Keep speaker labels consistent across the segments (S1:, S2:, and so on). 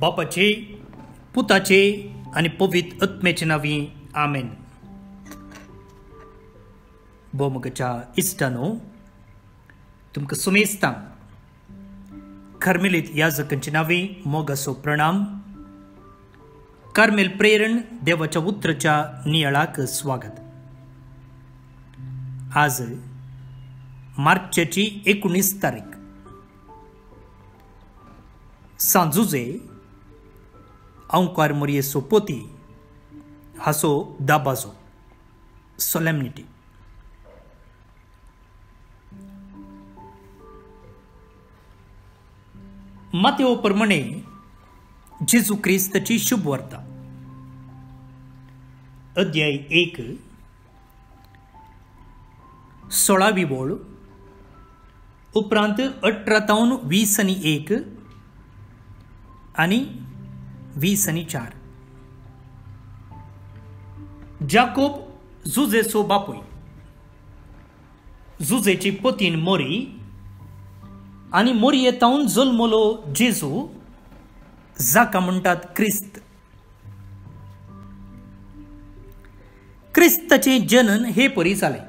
S1: बापाचे पुताचे आणि पवित्र आत्म्याचे नावी आमेन. बोमगच्या इष्टानो तुमकां सुमेस्तां कार्मेलीत याजकांचे नावे मोगासो प्रणाम. कार्मेल प्रेरण देवाच्या उतराच्या नियाळाक स्वागत. आज मार्चची 19 तारीख सांजुजे ओंकार मोरयेचो पोती हाचो दाबाजो सोलेमनिटी. मातेओ प्रमाणे जेजू क्रिस्ताची शुभ वार्ता अध्याय 1 16वी बोळ उपरांत 18 ते 20 आणि 20 जाकोब जुजेचो बापूय. जुजेची पतीन मोरी आणि मोरयेतावन जल्मलो जेजू जाका म्हणटात क्रिस्त. क्रिस्ताचे जनन हे परी जाले.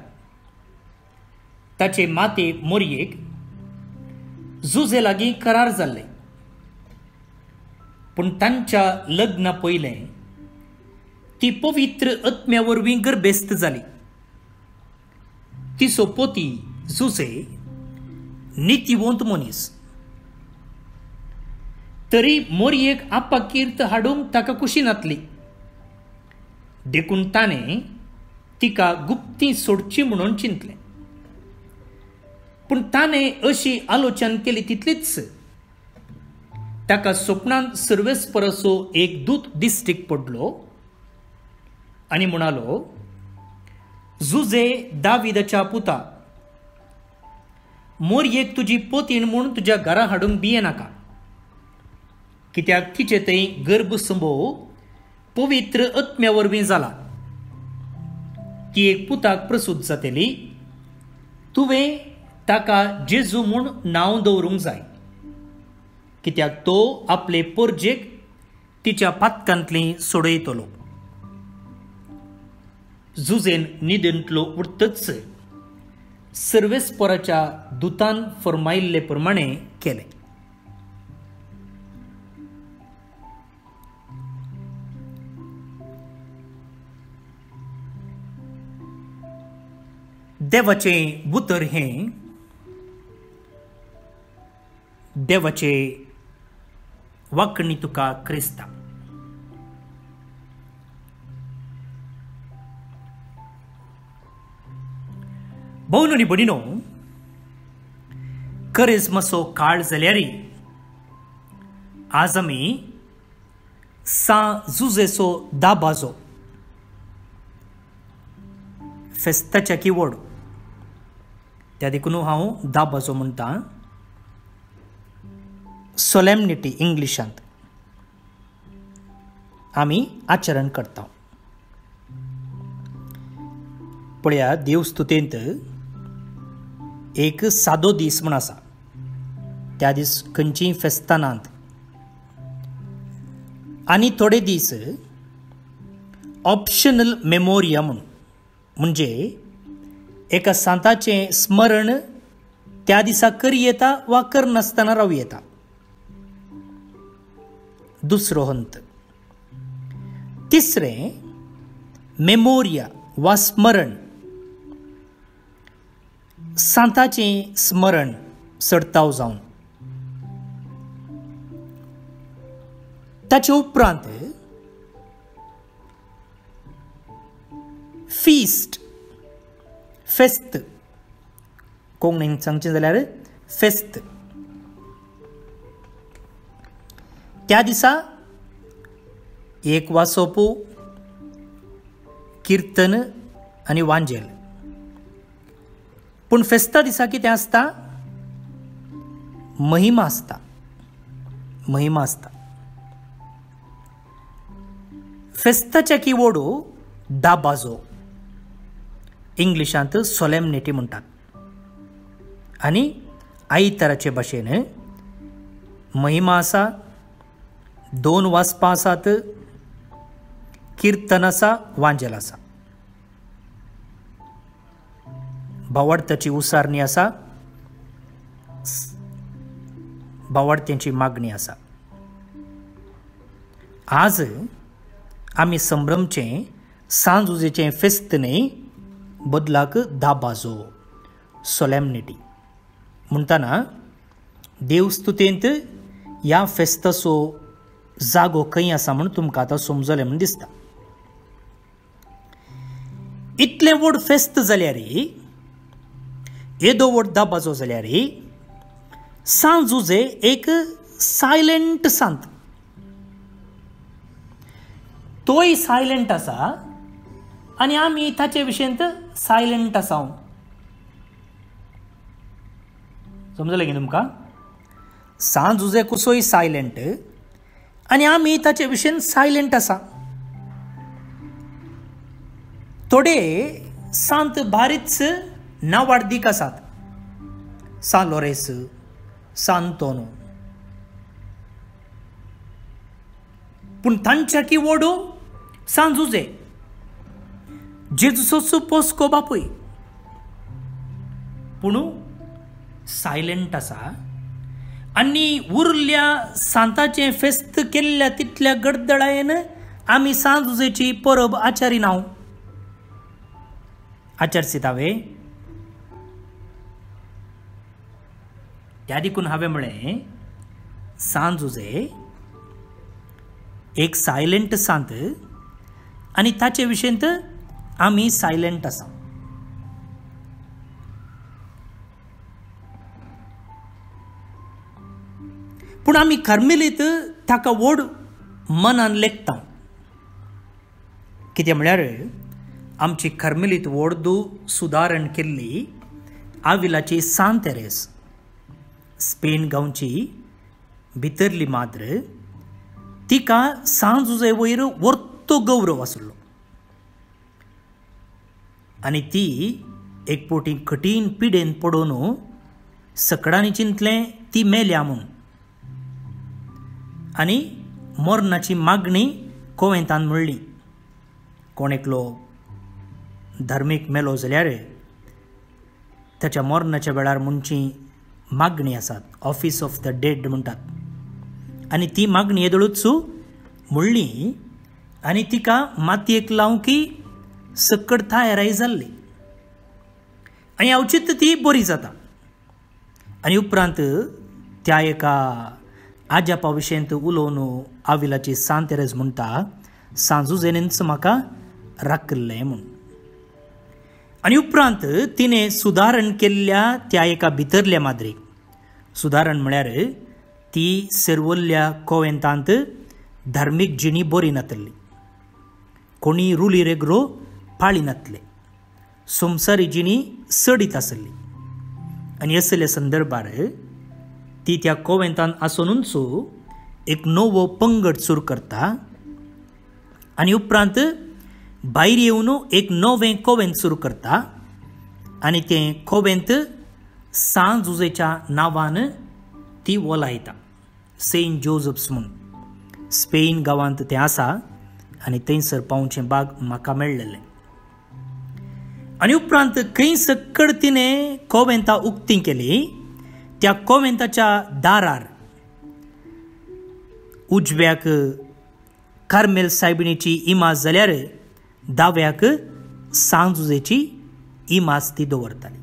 S1: ताचे माते मोरयेक जुजे लागीं करार जाल्ले, पूण तांच्या लग्ना पयले ती पवित्र आत्म्या वरवीं गर्भेस्त जाली. तिचो पोती जुजे नितिवंत मनीस. तरी मोरयेक आपाकीर्त हाडूंक ताका कुशीनातली, देखून ताणें तिका गुप्ती सोडची म्हणून चिंतलें. पूण ताणें अशी आलोचना केली तितलीच ताका स्वप्नांत सर्वेस्पराचो एक दूत दिश्टीक पडलो आनी म्हणालो, जुजे दाविदाच्या पुता, मोरयेक तुजी पोतीण म्हूण तुज्या घरा हाडूंक भियेनाका, कित्याक तिचे थंय गर्भसंभोव पवित्र आत्म्या वरवीं जाला. ती एक पुताक प्रसूत जातली. तुवें ताका जेजू म्हूण नांव दवरूंक जाय, कित्याक तो आपले पोरजेक तिच्या पातकांतली सोडयतलो. जुजेन न्हिदेंतलो उठतच सर्वेस्पराच्या दुतान फरमायिल्ले प्रमाणे केलें. देवाचें उतर हें देवाचे वाकणी तुका क्रिस्ता. भोवन आनी भयणीनो, करिस्माचो काळ जाल्यारय आज आमी जुजेचो दाबाजो फेस्ताच्या किवड, त्या देखून हांव दाबाजो म्हणटा, सोलेमनिटी इंग्लिशांत आमी आचरण करता. पळया, देवस्तुतेंत एक सादो दीस म्हण आसा. त्या दीस खंयचीय फेस्तां नात. आनी थोडे दीस ऑप्शनल मेमोरिया म्हणजे एका सांताचें स्मरण त्या दिसा करी येता वा करनासतना रावूं येता. दुसरो हंत. तिसरें मेमोरिया वा स्मरण, सांताचें स्मरण सडताव जावन. ताचे उपरांत फीस्ट, फेस्त, कोंकणीन सांगचें जाल्यार फेस्त. त्या दिसा एक वासोपू, कीर्तन आनी वांजेल. पूण फेस्ता दिसा कितें आसता? महिमा आसता. महिमा आसता. फेस्ताच्या किवडो दाबाजो इंग्लिशांत सोलेमनिटी म्हणटात. आनी आयताराचे भाशेन महिमा आसा, 2 वाचपां आसात, किर्तन आसा, वांजेल आसा, भावार्थाची उसारणी आसा, भावार्थ्यांची मागणी आसा. आज आमी संभ्रमचें सांज उजेचें फेस्त न्ही, बदलाक दाबाजो सोलेमनिटी म्हणटना देवस्तुतेंत ह्या फेस्ताचो जागो खंय आसा म्हूण तुमकां आतां समजलें म्हूण दिसता. इतलें व्हड फेस्त जाल्यार, येदो व्हड दाबाजो जाल्यार, सांज उजे एक सायलेंट सांत, तोय सायलेंट आसा आनी आमी ताचे विशयंत सायलेंट आसा. समजलें की तुमकां? सांज उजे कसोय सायलेंट आनी आमी ताचे विशयन सायलेंट आसा. थोडे सांत भारीच नावार्दीक आसात. सान लोरेस, सांतोनो, पूण तांच्याकी व्हड सांज उजे जेजुसाचो पोस्को बापूय, पूण सायलेंट आसा. आनी उरल्या सांताचें फेस्त केल्ल्या तितल्या गडदडायेन आमी सांज उजेची परब आचारिनाव. आचरसीत हांवें त्या देखून हांवें म्हळें सांज उजे एक सायलेंट सांत आनी ताचे विशयंत आमी सायलेंट आसा. पूण आमी कार्मेलीत ताका व्हड मनान लेखता. कितें म्हळ्यार आमची कार्मेलीत व्हड सुदारण केल्ली आविलाची सांत तेरेस, स्पेन गांवची भितरली माद्र, तिका सांज उजे वयर वर्तो गौरव आसलो. आनी ती एक पोटी कठीण पिडेन पडून सकडांनी चिंतलें ती मेल्या म्हूण, आनी मरणाची मागणी कोवेंतान म्हणली. कोण एकलो धार्मीक मेलो जाल्यार ताच्या मरणाच्या वेळार मुंची मागणी आसात, ऑफिस ऑफ द डेड म्हणटात, आनी ती मागणी येदळूच म्हणली आनी तिका मातयेक लावंकी सकड थायराय जाल्ली आनी अवचित ती बरी जाता. आनी उपरांत त्या एका आजापा विशयंत उलोवन आविलाची सांत तेरेस म्हणटा, सांजुजेनेंच म्हाका राखलें म्हूण. आनी उपरांत तिणें सुदारण केल्ल्या त्या एका भितरल्या माद्रीक, सुदारण म्हळ्यार ती सेर्वल्ल्या कोवेंतांत धार्मीक जिणी बरी नातली, कोणी रुली रेगरो पाळी नातले, संवसारी जिणी सडीत आसली. आनी असल्या संदर्भार ती त्या कोवेंतान आसुनूच एक नवो पंगड सुरू करता आनी उपरांत भायर येवन एक नवें कोवेंत सुरू करता आनी तें कोवेंत सांज उजेच्या नांवान ती ओलायता. सेंट जोसेफ्स म्हूण स्पेन गांवांत तें आसा आनी थंयसर पावचें भाग म्हाका मेळ्ळेलें. आनी उपरांत खंय सकड तिणें कोवेंतां उक्ती केली. त्या कोवेंताच्या दारार उजव्याक कार्मेल सायबिणीची इमाज जाल्यार दाव्याक सांज उजेची इमाज ती दवरताली.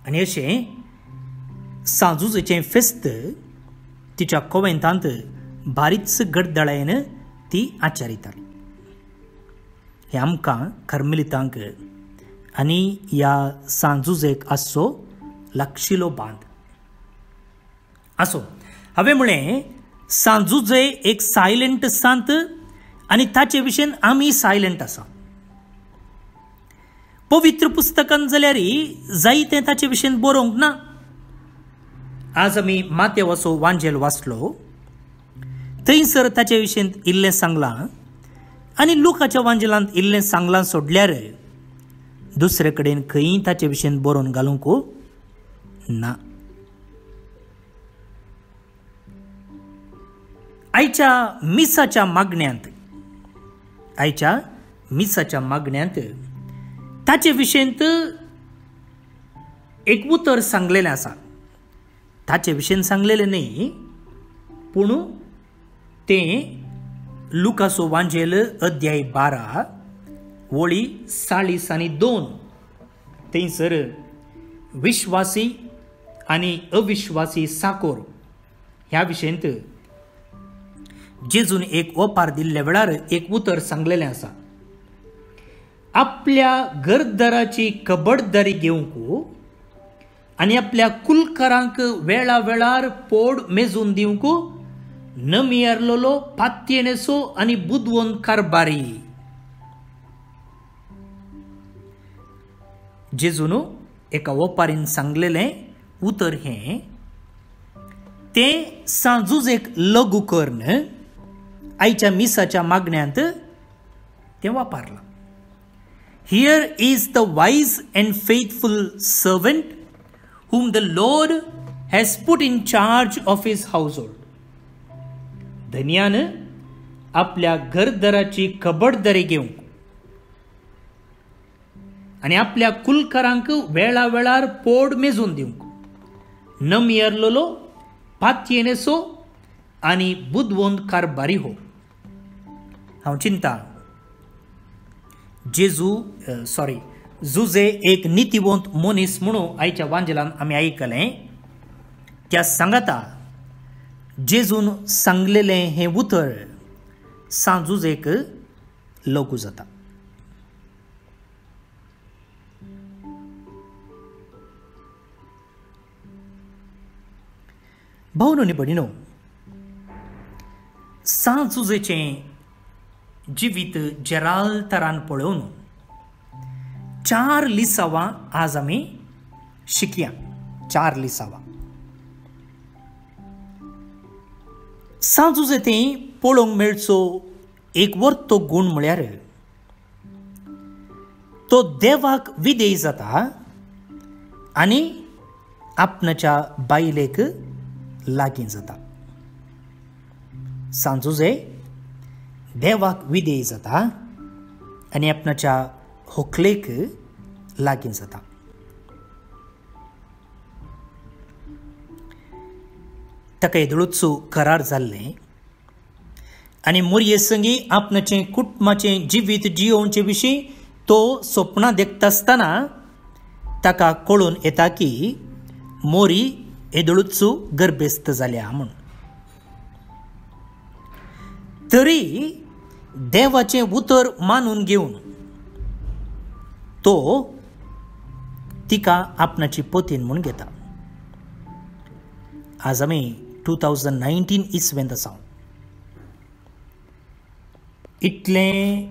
S1: आनी अशें सांज उजेचें फेस्त तिच्या कोवेंतांत बारीच गडदळायेन ती आचारिताली. हे आमकां कार्मेलितांक आनी ह्या सांज उजेक आसचो लागशिलो बांद. आसो, हांवें म्हळें सांज उजे एक सायलेंट सांत आनी ताचे विशयन आमी सायलेंट आसा. पवित्र पुस्तकान जाल्यार जायतें ताचे विशयन बरोवंक ना. आज आमी मातेवाचो वांजेल वाचलो, थंयसर ताचे विशयन इल्लें सांगलां आनी लुकाच्या वांजेलांत इल्लें सांगलां सोडल्यार दुसरे कडेन खंय ताचे विशयन बरोवन घालूंक ना. आयच्या मिसाच्या मागण्यांत ताचे विशयंत एक उतर सांगलेलें आसा. ताचे विशयन सांगलेलें न्ही, पूण तें लुकाचो वांजेल अध्याय 12 वळी 40 आनी 2 थंयसर विश्वासी आनी अविश्वासी साकोर ह्या विशयंत जेजून एक ओपार दिल्ल्या वेळार एक उतर सांगलेलें आसा. आपल्या घरदाराची कबडदारी घेवंक आनी आपल्या कुलकारांक वेळा वेळार पोड मेजून दिवंक नमियारलोलो पातयेनेसो आनी बुदवंत कारबारी. जेजून एका ओपारीन सांगलेलें उतर हें तें सांजुजेक लागू करून आयच्या मिसाच्या मागण्यांत तें वापरलां. Here is the wise and faithful servant whom the Lord has put in charge of his household. धन्यान आपल्या घरदाराची खबरदारी घेवंक आनी आपल्या कुलकारांक वेळा वेळार पोड मेजून दिवंक नमियारलोलो पातयेनेसो आनी बुदवंत कारबारी हो. हांव चिंता जुजे एक नितीवंत मनीस म्हणून आयच्या वांजेलान आमी आयकलें. त्या सांगाता जेजून सांगलेलें हें उतर सांजुजेक लागू जाता. भावनो आनी भयणीनो, सांजुजेचें जिवीत जेरालतरान पळोवन 4 लिसावां आज आमी शिकया. 4 लिसावां सांजुजे तें पळोवंक मेळचो एक वर्तो गूण म्हळ्यार तो देवाक विधेय जाता आनी आपणाच्या बायलेक लागीं जाता. सांजुजे देवाक विधेय जाता आनी आपणाच्या होकलेक लागीं जाता. ताका येदळूच करार जाल्लें आनी मोरये संगी आपणाचें कुटुंबाचें जिवीत जियोवचे विशीं तो सपनां देखता आसतना ताका कळून येता की मोरी येदळूच गर्भेस्त जाल्या म्हूण. तरी देवाचें उतर मानून घेवन तो तिका आपणाची पतीन म्हूण घेता. आज आमी 2019 इस्वेंत आसा. इतलें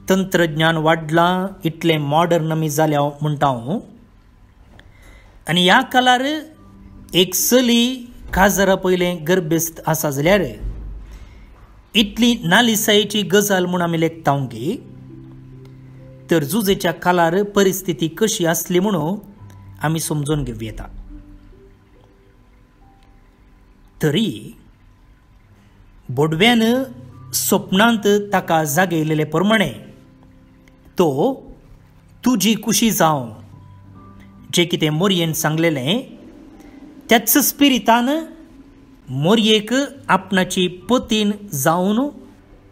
S1: तंत्रज्ञान वाडलां, इतलें मॉडर्न आमी जाल्या म्हणटा हांव. आनी ह्या काळार एक चली काजरा पयलें गर्भेस्त आसा जाल्यार इतली नालिसायेची गजाल म्हूण आमी लेखता की तर जुजेच्या काळार परिस्थिती कशी आसली म्हणून आमी समजून घेवं येता. तरी बोडव्यान स्वप्नांत ताका जागयलेले प्रमाणे तो तुजी कुशी जावं जें कितें मोरयेन सांगलेलें त्याच स्पिरितान मोरयेक आपणाची पतीन जावन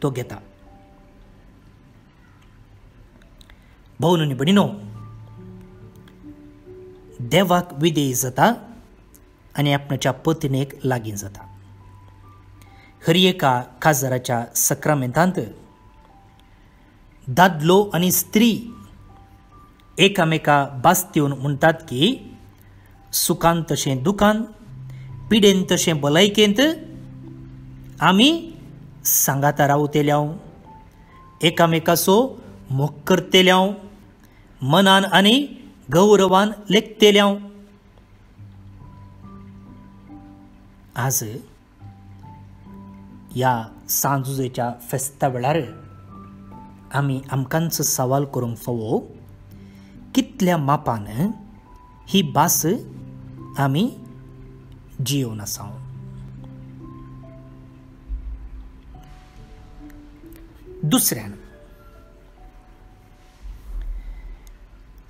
S1: तो घेता. भावनो आनी भयणीनो, देवाक विधेय जाता आनी आपणाच्या पत्नीक लागीं जाता. हर एका काजराच्या सक्रामेंतांत दादलो आनी स्त्री एकामेका बास्तीवन म्हणटात की सुखांत तशें दुखांत, पिडेन तशें भलायकेंत आमी सांगाता रावतेल्याव, एकामेकाचो मोग करतेल्याव, मनान आनी गौरवान लेखतेल्याव. आज ह्या सांजुजेच्या फेस्ता वेळार आमी आमकांच सवाल करूंक फावो कितल्या मापान ही भास आमी जियोवन आसा. दुसऱ्यान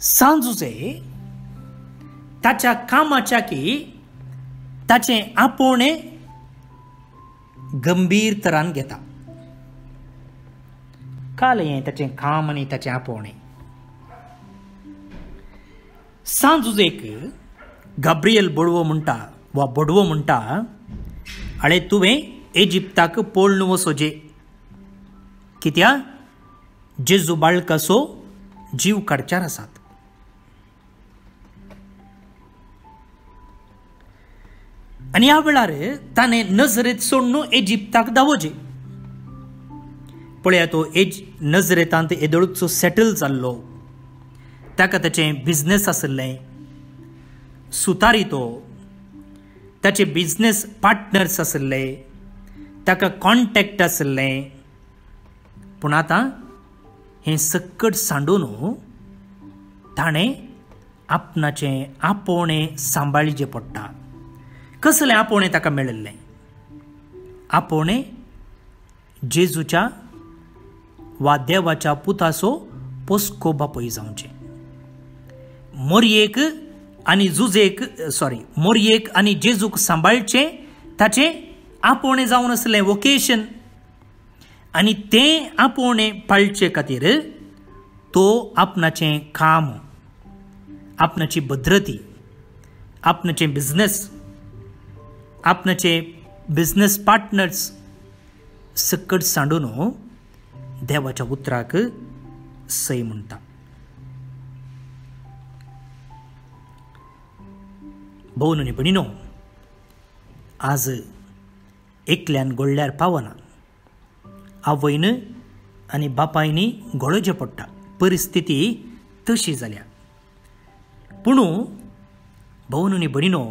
S1: सांजुजे ताच्या कामाच्या की ताचे आपोवणे गंभीर तरान घेता. काल हें ताचें काम आनी ताचें आपोवणें. सांजुजेक गाब्रियल बडवो म्हणटा वा बडवो म्हणटा, आळे तुवें इजिप्ताक पळोवन वचोचें, कित्या जेजू बाळकाचो जीव काडच्यार आसात. आनी ह्या वेळार ताणें नजरेत सोडून इजिप्ताक धांवचें. पळया, तो नजरेतांत येदोळूचो सेटल जाल्लो, ताका ताचें बिझनेस आसलें, सुतारी तो, ताचे बिझनेस पार्टनर्स आसले, ताका कॉन्टॅक्ट आसले. पूण आतां हें सकट सांडून ताणें आपणाचें आपोवणें सांबाळचें पडटा. कसलें आपोवणें ताका मेळिल्लें? आपोवणें जेजूच्या वा देवाच्या पुताचो पोस्को बापूय जावचें. मोरयेक आनी जेजूक सांबाळचें ताचें आपोवणें जावन आसलें वोकेशन. आनी तें आपोवणें पाळचे खातीर तो आपणाचें काम, आपणाची भद्रती, आपणाचें बिझनेस, आपणाचे बिझनेस पार्टनर्स सकट सांडून देवाच्या उतराक सय म्हणटा. भोवन आनी भयणीनो, आज एकल्यान घडल्यार पावना. आवयन आनी बापायनी घडोवचें पडटा. परिस्थिती तशी जाल्या. पूण भोवन आनी भयणीनो,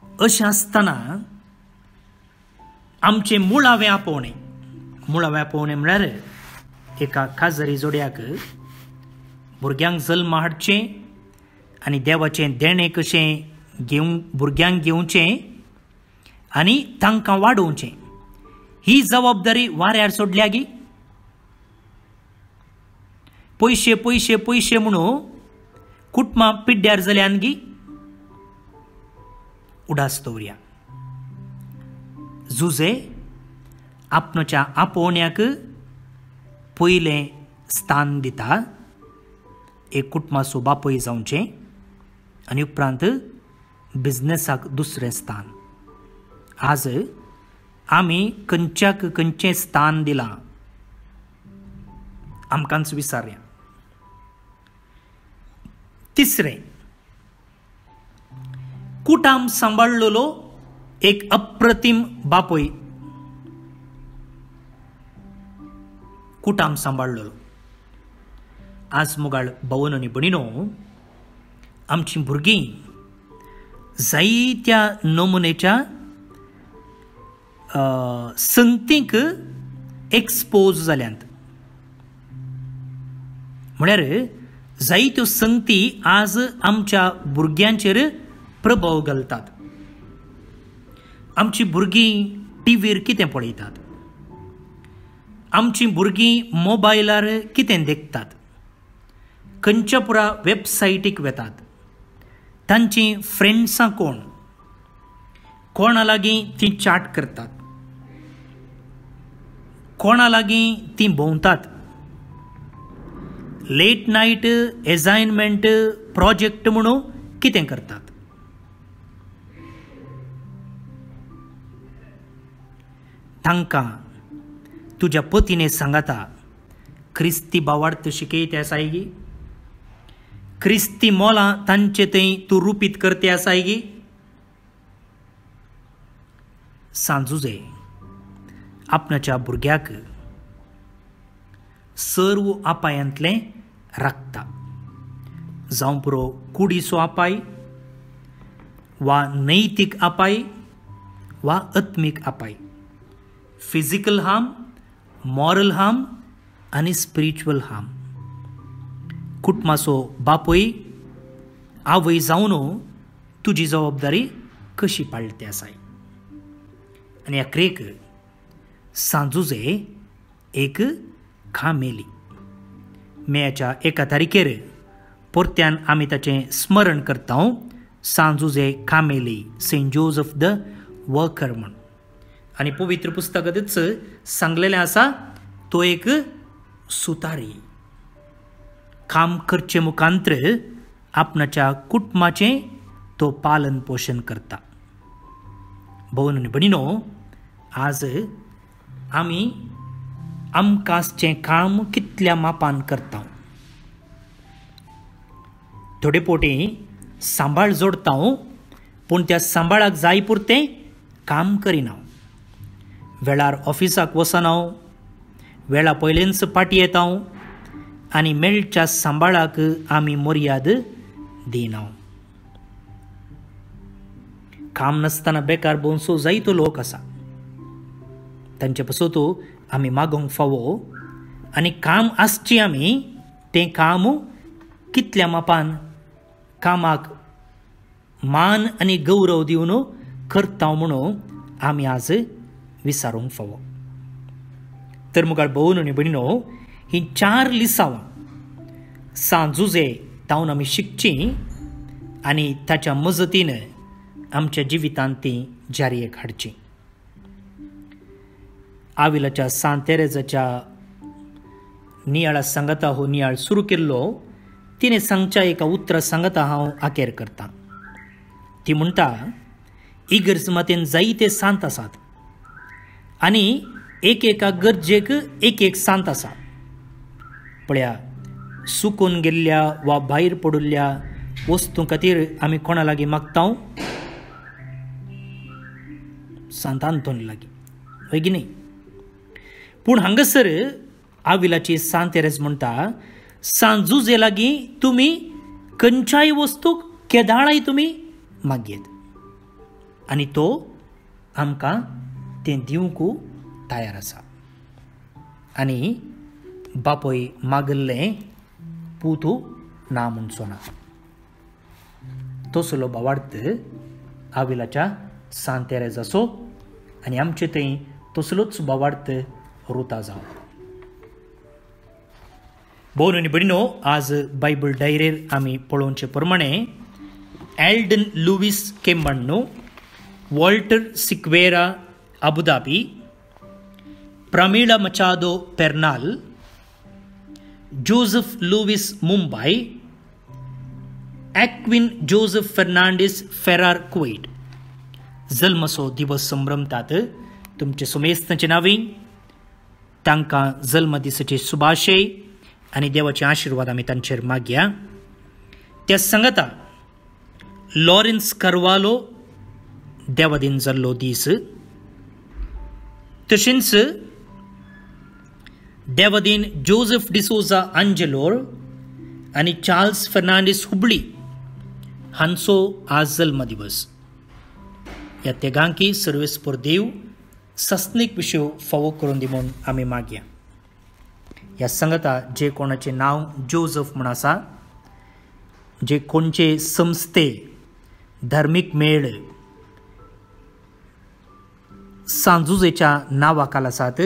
S1: अशें आसतना आमचें मुळावें आपोवणें म्हळ्यार एका काजरी जोड्याक भुरग्यांक जल्म हाडचें आनी देवाचें देणें कशें भुरग्यांक घेवचें आनी तांकां वाडोवचें, ही जबाबदारी वाऱ्यार सोडल्या गी. पयशे पयशे पयशे म्हणून कुटुंबां पिड्ड्यार जाल्यान गी. उडास दवरया. जुजे आपणाच्या आपोवण्याक पयलें स्थान दिता. एक कुटुंबाचो बापूय जावचें आनी उपरांत बिझनेसाक दुसरें स्थान. आज आमी खंयच्याक खंयचें स्थान दिलां आमकांच विचारया. तिसरें, कुटाम सांबाळलेलो एक अप्रतिम बापूय. कुटाम सांबाळलेलो. आज मुगाळ भोवन आनी भयणीनो, आमचीं भुरगीं जायत्या नमुनेच्या संगतीक एक्सपोज जाल्यांत. म्हळ्यार जायत्यो संगती आज आमच्या भुरग्यांचेर प्रभाव घालतात. आमची भुरगीं टीव्हीर कितें पळयतात, आमची भुरगीं मोबायलार कितें देखतात, खंयच्या पुरा वेबसायटीक वेतात, तांची फ्रेंड्सां कोण, कोणा लागीं तीं चाट करतात, कोणा लागीं तीं भोंवतात, लेट नायट एसायनमेंट प्रोजेक्ट म्हणून कितें करतात. तांकां तुज्या पतीने सांगाता क्रिस्ती भावार्थ शिकयते आसाय गी, क्रिस्ती मोलां तांचे थंय तूं रुपीत करते आसाय गी. सांजुजे आपणाच्या भुरग्याक सर्व आपायांतलें राखता. जावं पुरो कुडीचो आपाय वा नैतीक आपाय वा आत्मीक आपाय, फिजिकल हार्म, मॉरल हार्म आनी स्पिरिच्युअल हार्म. कुटुंबाचो बापूय आवय जावन तुजी जबाबदारी कशी पाळटे आसाय. आनी अखेरेक सांजुजे एक खामेली. मेच्या 1 तारखेर परत्यान आमी ताचें स्मरण करता. सांजुजे खामेली, सेंट जोसेफ द वर्कर म्हण. आनी पवित्र पुस्तकांतच सांगलेलें आसा तो एक सुतारी. काम करचे मुखांत्र आपणाच्या कुटुंबाचें तो पालन पोषण करता. भवन आनी भयणीनो, आज आमी आमकासचें काम कितल्या मापान करता. थोडे पोटी सांबाळ जोडता, पूण त्या सांबाळाक जाय पुरतें काम करिना. वेळार ऑफिसाक वचना, वेळा पयलेंच पाटी येता आनी मेळच्या सांबाळाक आमी मर्याद दिना. काम नासतना बेकार बोंसो जायतो लोक आसा. तांचे पासून आमी मागोंक फावो. आनी काम आसची आमी तें काम कितल्या मापान कामाक मान आनी गौरव दिवन करता म्हणून आमी आज विचारूंक फावो. तर मुखार भवन आनी भयणीनो, ही 4 लिसांवां सांजुजे तावन आमी शिकची आनी ताच्या मजतीन आमच्या जिवितांत ती जारयेक हाडची. आविलाच्या सांत तेरेजाच्या नियाळा सांगता हो नियाळ सुरू केल्लो. तिणें सांगच्या एका उतरां सांगता हांव आखेर करतां. ती म्हणटा, इगर्ज मातेन जायते सांत आसात आनी एकेका गरजेक एक सांत आसा. पळया, सुकून गेल्ल्या वा भायर पडिल्ल्या वस्तू खातीर आमी कोणा लागीं मागता? सांत आंतोनी लागीं, होय की न्ही? पूण हांगासर आविलाची सांत तेरेज म्हणटा, सांजुजे लागीं तुमी खंयच्याय वस्तूक केदाळाय तुमी मागयेत आनी तो आमकां तें दिवंक तयार आसा. आनी बापोय मागल्लें पुतू ना म्हणचो ना. तसलो भावार्थ आविलाच्या सांत तेरेजाचो आनी आमचे थंय तसलोच भावार्थ रुता जावं. भवन आनी भयणीनो, आज बायबल डायरेर आमी पळोवचे प्रमाणे एल्डन लुईस केम्बान्नो, Walter Sequeira Abu Dhabi, Pramila Machado Pernal, Joseph Lewis Mumbai, Aquin Joseph Fernandes फेरार कुवेट जल्मसो दिवस संभ्रमतात. तुमचे सुमेस्तांचे नांवी, तांकां जल्म दिसाचे शुभाशय आनी देवाचे आशिर्वाद आमी तांचेर मागया. त्या सांगता लॉरेन्स कार्वालो देवादीन जाल्लो दीस, तशेंच देवादीन जोसेफ डिसोजा आंजेलोर आनी चार्ल्स फर्नांडीस हुबळी हांचो आज जल्म दिवस. ह्या तिगांकी सर्वेस्पर देव सस्नीक विशयो फावो करून दी म्हूण आमी मागया. ह्या सांगता जे कोणाचें नांव जोसेफ म्हूण आसा, जे कोणचे संस्थे धार्मीक मेळ सांजुजेच्या नांवा खाला आसात,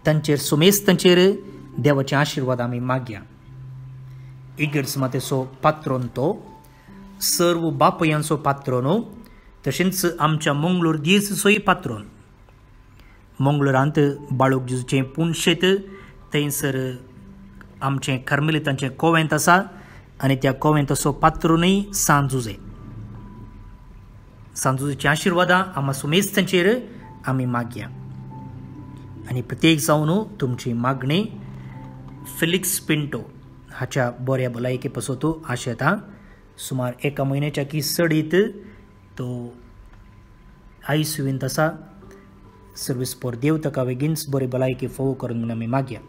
S1: तांचेर सुमेस्तांचेर देवाचे आशिर्वाद आमी मागया. इगर्ज मातेचो पात्रोन तो, सर्व बापयांचो पात्रोन, तशेंच आमच्या मंगळूर दियेसीचोय पात्रोन. मंगळुरांत बाळूक जेजूचें पुणशेत, थंयसर आमचें कार्मेलितांचें कोवेंत आसा आनी त्या कोवेंताचो पात्रोनय सांजुजे. सांजुजेची आशिर्वादां आम्हा सुमेस्तांचेर आमी मागया. आनी प्रत्येक जावन तुमची मागणी फिलिक्स पिंटो हाच्या बऱ्या भलायके पासून आशेता. सुमार 1 म्हयन्याच्या की सडीत तो ICUंत आसा. सर्वेस्पर देव ताका बेगीनच बरी भलायकी फावो करून म्हूण आमी मागया.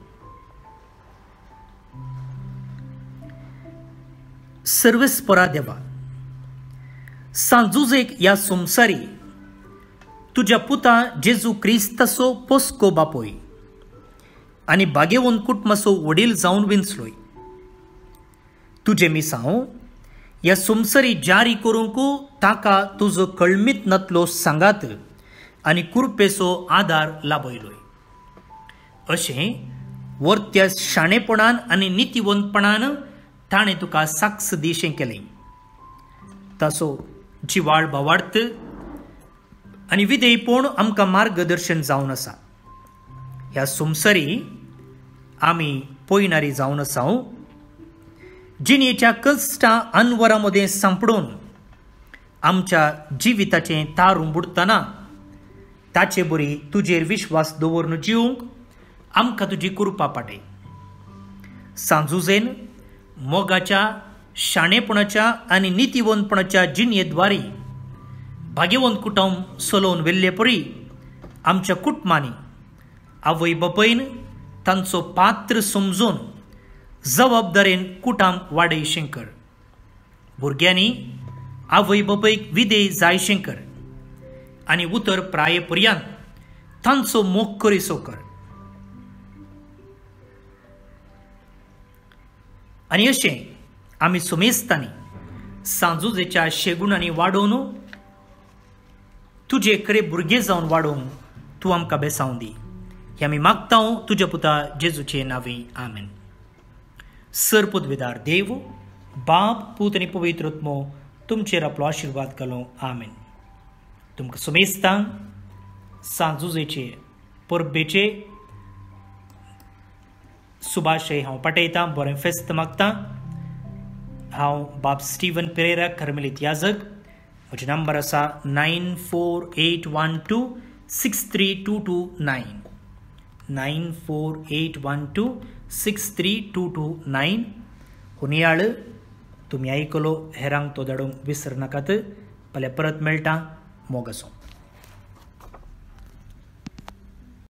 S1: सर्वेस्परा देवा, सांजुजेक ह्या संवसारी तुज्या पुता जेजू क्रिस्ताचो पोस्को बापोय आनी भाग्यवन कुटुंबाचो वडील जावन विंचलोय. तुजे मिसांव ह्या संवसारी जारी करूंक ताका तुजो कळमीत नातलो सांगात आनी कुरपेचो आदार लाभयलोय. अशें वर्त्या शाणेपणान आनी नितीवंतपणान ताणें तुका साक्ष दिशें केलें. ताचो जिवाळ भावार्थ आनी विधेयपण आमकां मार्गदर्शन जावन आसा. ह्या संवसारी आमी पयणारी जावन आसा. जिणेच्या कश्टां अनवरां मदें सांपडून आमच्या जिविताचें तारून बुडतना ताचे बरी तुजेर विश्वास दवरून जिवंक आमकां तुजी कृपा पाटय. सांजुजेन मोगाच्या शाणेपणाच्या आनी नितीवंतपणाच्या जिणयेद्वारे भाग्यवंत कुटुंब चलोवन वेल्ले परी आमच्या कुटुंबांनी आवय बापायन तांचो पात्र समजून जबाबदारेन कुटुंब वाडयशें कर. भुरग्यांनी आवय बापायक विधेय जायशें कर आनी उतर प्राये पर्यंत तांचो मोग करीसो कर. आनी अशें आमी सुमेस्तांनी सांजुजेच्या शेगुणांनी वाडोवन तुजे कडेन भुरगे जावन वाडोवंक तूं आमकां बेसांव दी. हें आमी मागता तुज्या पुता जेजूचे नांवी. आमेन. सरपदवेदार देव, बाप, पूत आनी पवित्र आत्मो तुमचेर आपलो आशिर्वाद घालो. आमेन. तुमकां सुमेस्तांक सांजुजेचे परबेचे सुभाशय हांव पाठयतां. बरें फेस्त मागतां. हांव बाब स्टीवन पेरेरा, कर्मेलीत याजक. म्हजो नंबर आसा 9481263229 9481263229. हुनियाळ तुमी आयकलो हेरांक तो धाडूंक विसर नाकात. फाल्यां परत मेळटा. मोग आसूं.